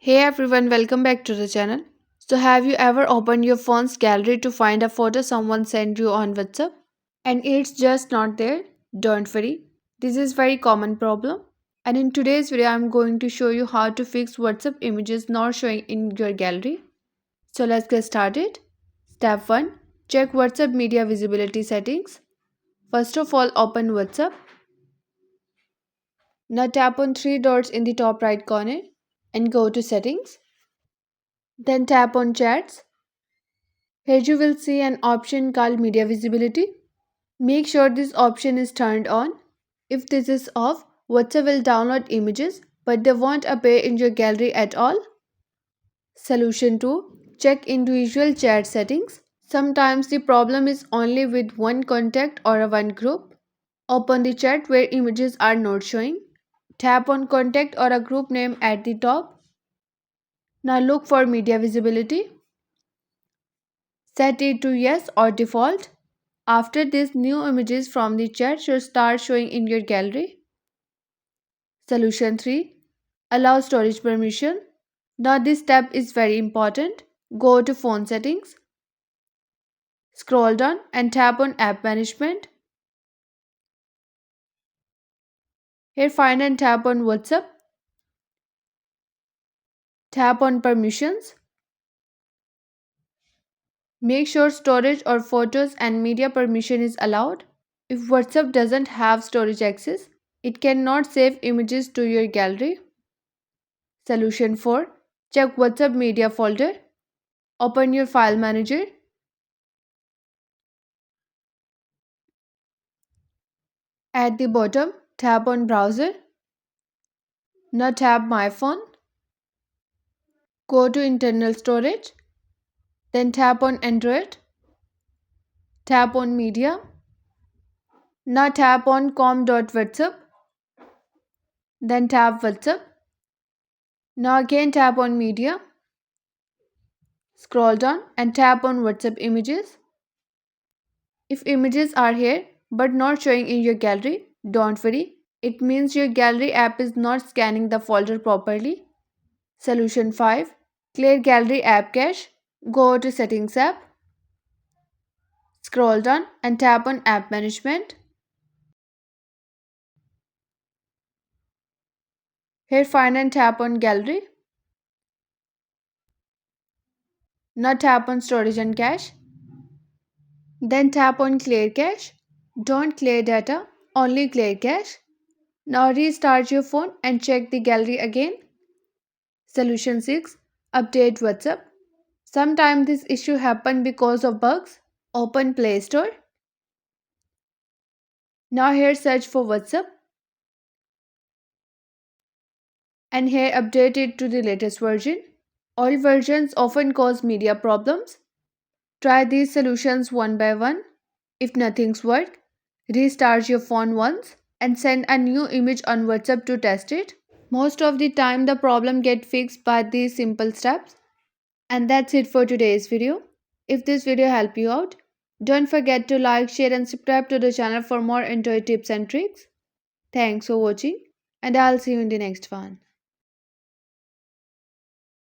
Hey everyone, welcome back to the channel. So, have you ever opened your phone's gallery to find a photo someone sent you on WhatsApp and it's just not there? Don't worry, this is very common problem. And in today's video, I'm going to show you how to fix WhatsApp images not showing in your gallery. So, let's get started. Step 1. Check WhatsApp media visibility settings. First of all, open WhatsApp. Now tap on three dots in the top right corner and go to settings. Then tap on chats. Here you will see an option called media visibility. Make sure this option is turned on. If this is off, WhatsApp will download images but they won't appear in your gallery at all. Solution 2. Check individual chat settings. Sometimes the problem is only with one contact or a one group. Open the chat where images are not showing. Tap on contact or a group name at the top. Now look for media visibility. Set it to yes or default. After this, new images from the chat should start showing in your gallery. Solution 3. Allow storage permission. Now this step is very important. Go to phone settings. Scroll down and tap on app management. Here find and tap on WhatsApp. Tap on permissions. Make sure storage or photos and media permission is allowed. If WhatsApp doesn't have storage access, it cannot save images to your gallery. Solution 4. Check WhatsApp media folder. Open your file manager. At the bottom, tap on browser. Now tap my phone. Go to internal storage. Then tap on Android. Tap on media. Now tap on com.whatsapp. Then tap WhatsApp. Now again tap on media. Scroll down and tap on WhatsApp images. If images are here but not showing in your gallery, don't worry. It means your gallery app is not scanning the folder properly. Solution 5. Clear gallery app cache. Go to settings app. Scroll down and tap on app management. Here find and tap on gallery. Now tap on storage and cache. Then tap on clear cache. Don't clear data, only clear cache. Now restart your phone and check the gallery again. Solution 6. Update WhatsApp. Sometimes this issue happens because of bugs. Open Play Store. Now here search for WhatsApp. And here update it to the latest version. All versions often cause media problems. Try these solutions one by one. If nothing's work, restart your phone once and send a new image on WhatsApp to test it. Most of the time the problem gets fixed by these simple steps. And that's it for today's video. If this video helped you out, don't forget to like, share and subscribe to the channel for more Android tips and tricks. Thanks for watching and I'll see you in the next one.